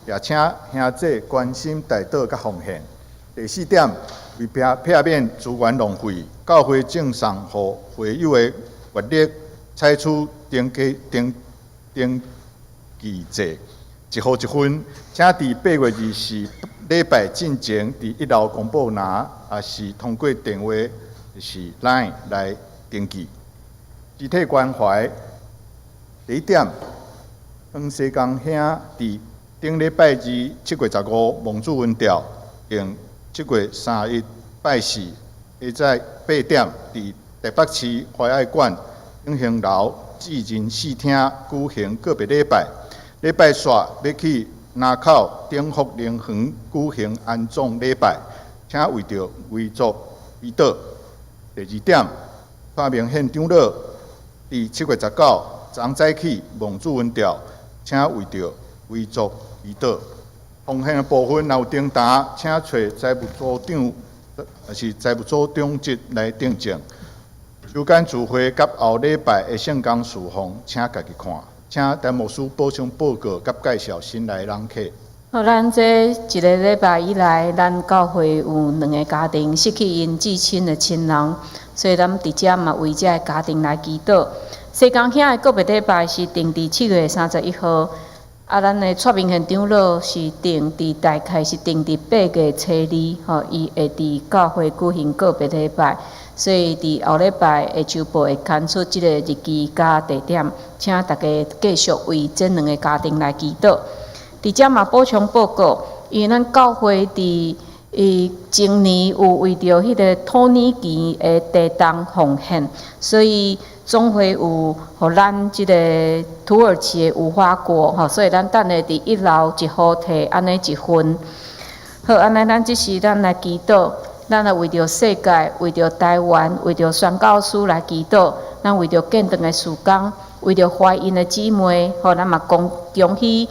也请兄弟关心代祷甲奉献。第四点，为避免资源浪费，教会正送予会友的月历采取登记制。一户一份，请伫8月24礼拜进前伫1楼公布拿，也是通过电话，就是 LINE 来登记。集体关怀第一点，黄世刚兄伫顶礼拜27月15蒙主文调，并7月31拜4下在8点伫台北市怀爱馆永兴楼智仁4厅举行个别礼拜。礼拜煞要去南口鼎福灵园举行安葬礼拜，请为作祈祷。第二点，发明现场乐，伫7月19昨早起蒙主文调，请为作祈祷。奉献的部分若有订单，请找财务组长，是财务组长职来订正。收间聚会甲后礼拜的圣光事奉，请家己看。请陈牧师补充报告甲介绍新来人客。好，咱这一个礼拜以来，咱教会有2个家庭失去因至亲的亲人，所以咱伫遮嘛为这个家庭来祈祷。西江兄的个别礼拜是定伫7月31号，啊，咱的撮明现场乐是定伫大概是定伫8月初2，吼，伊会伫教会举行个别礼拜。所以伫后礼拜的周报会刊出即个日期甲地点，请大家继续为这2个家庭来祈祷。伫遮嘛补充报告，因为咱教会伫前年有为着迄个土耳其的地动奉献，所以总会有互咱即个土耳其的无花果吼，所以咱等下伫1楼1号摕安尼1份。好，安尼咱即时咱来祈祷。咱来为着世界，为着台湾，为着宣教师来祈祷。咱为着建堂的事工，为着怀孕的姊妹，吼，咱嘛恭喜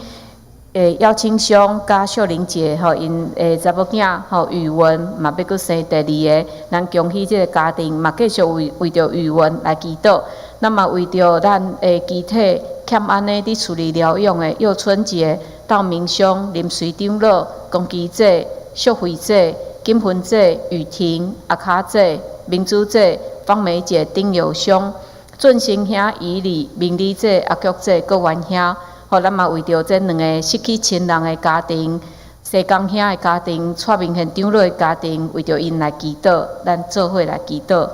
邀请箱甲秀玲姐，吼，因查某囝，吼，宇文嘛要阁生第2个，咱恭喜这个家庭，嘛继续为着宇文来祈祷。咱嘛为着咱集体欠安尼伫处理疗养的幼春节、道明乡、林水长老、公基姐、秀惠姐。金盆姐、雨婷、阿卡姐、明珠姐、方梅姐、丁友兄、俊生兄、伊利、明理姐、阿菊姐、郭元兄，互咱嘛为着这2个失去亲人的家庭、西江兄的家庭、蔡明现长老的家庭，为着因来祈祷，咱做伙来祈祷。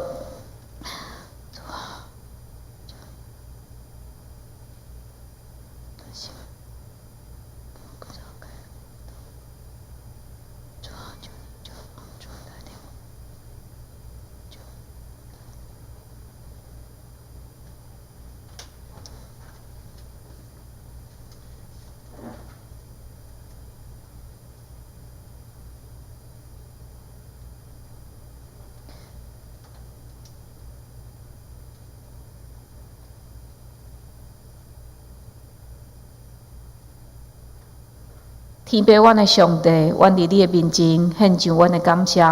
天父，阮的上帝，阮伫你的面前献上阮的感谢，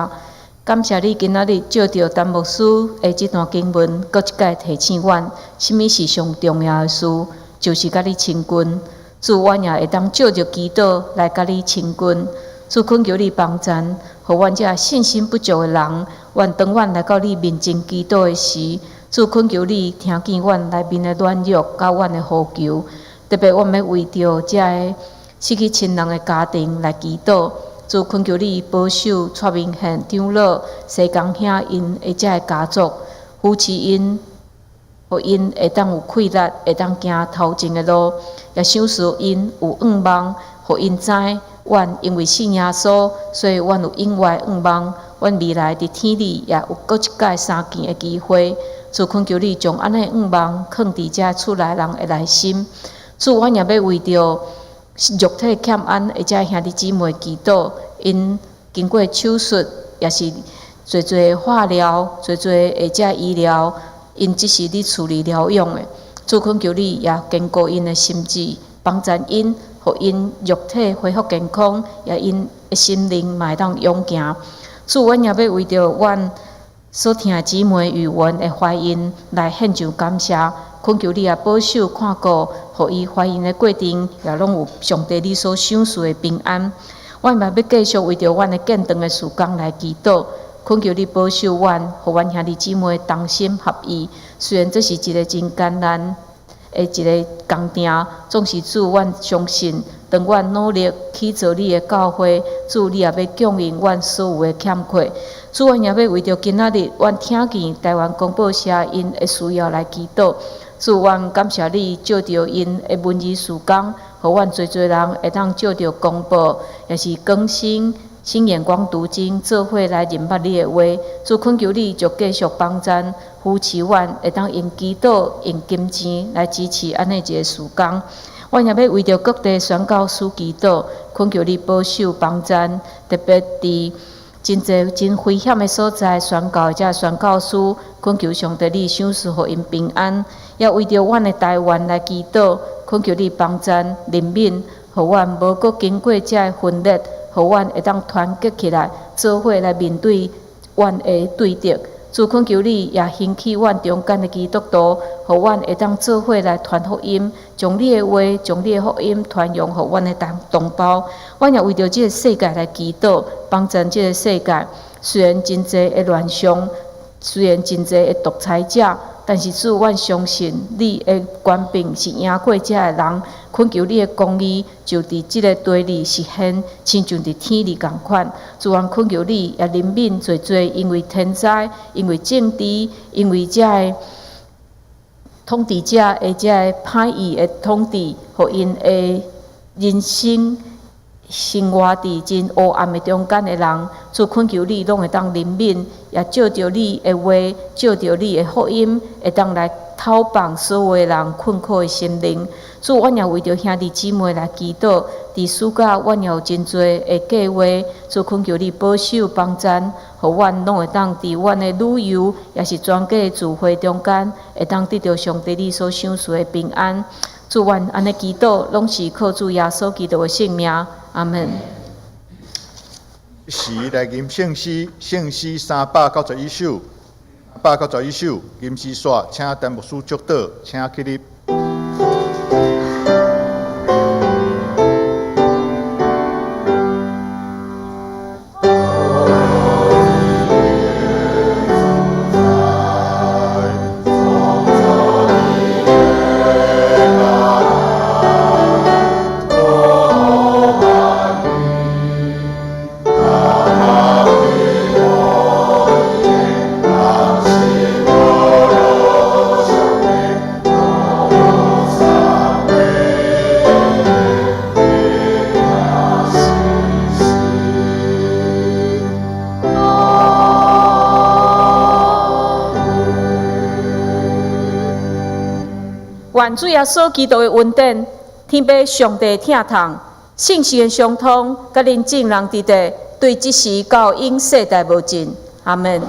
感谢你今仔日照着陈牧师的这段经文，搁一届提醒阮，什么是上重要的事，就是甲你亲近。主，阮也会当照着祈祷来甲你亲近。主，恳求你帮助，互阮这信心不足的人，愿当阮来到你面前祈祷的时，主恳求你听见阮内面的软弱，甲阮的呼求，特别阮要为着遮个失去亲人的家庭来祈祷。主恳求你保守蔡明宪长老、西江兄因的遮个家族，扶持因，互因会当有气力，会当行头前的路，也想使因有愿望，互因知，阮因为信耶稣，所以阮有永远愿望，阮未来伫天里也有搁一届相见的机会。主恳求你将安尼愿望放伫遮厝内人的内心。主，阮也要为着肉体欠安的遮兄弟姊妹祈祷，因经过手术，也是侪化疗，侪的遮医疗，因只是你处理疗养的。主恳求你也坚固因的心智，帮助因，互因肉体恢复健康，也因的心灵嘛会当勇行。主，阮也要为着阮所听的姊妹与阮的怀孕来献上感谢，恳求你也保守看顾，互伊怀孕的过程也拢有上帝你所赏赐的平安。阮嘛要继续为着阮的建堂的事工来祈祷，恳求你保守阮，互阮兄弟姊妹同心合意。虽然这是一个真艰难的一个工程，总是主，阮相信，当阮努力去做你的教会，主，你也要供应阮所有的欠缺。主，阮也要为着今仔日，阮听见台湾广播社因的需要来祈祷。主，阮感谢你，照着因的文字事工，互阮侪人会当照着公布，也是更新新眼光读经，做伙来认捌你的话。主，恳求你就继续帮助扶持阮，会当用祈祷、用金钱来支持安尼一个事工。阮也要为着各地宣教师祈祷，恳求你保守帮助，特别伫真侪真危险的所在，宣教遮宣教师，恳求上帝你赏赐互因平安，也为着阮的台湾来祈祷，恳求你帮助人民，互阮无搁经过遮的分裂，互阮会当团结起来，做伙来面对阮的对敌。主，恳求你也兴起阮中间的基督徒，互阮会当做伙来传福音，将你的话，将你的福音传扬互阮的同胞。阮也为着这个世界来祈祷，帮助这个世界。虽然真侪的乱象，虽然真侪的独裁者，但是主，阮相信你的权柄是赢过遮的人。恳求你的公义就伫即个地里实现，亲像伫天里共款。主，阮恳求你也怜悯侪因为天灾、因为政治、因为遮个统治者的遮个歹意的统治，互因的人生生活伫真黑暗的中间的人。主，恳求你拢会当怜悯，也照着你的话，照着你的福音，会当来透放所有的人困苦的心灵。主，阮也为着兄弟姊妹来祈祷，伫暑假阮也有真侪的计划。主，恳求你保守帮助，互阮拢会当伫阮的旅游，也是全家的聚会中间，会当得到上帝你所赏赐的平安。主，阮安尼祈祷，拢是靠主耶稣基督的性命。阿门。时来吟圣诗391首，391首吟诗煞，请陈牧师祝祷，请起立。愿主耶稣基督的恩典、天父上帝疼痛、圣神的相通，甲恁众人伫地，对即时到永世代无尽。阿门。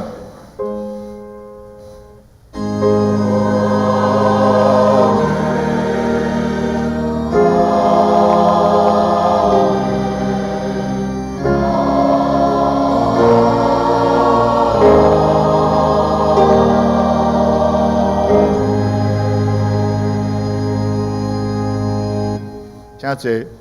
请坐。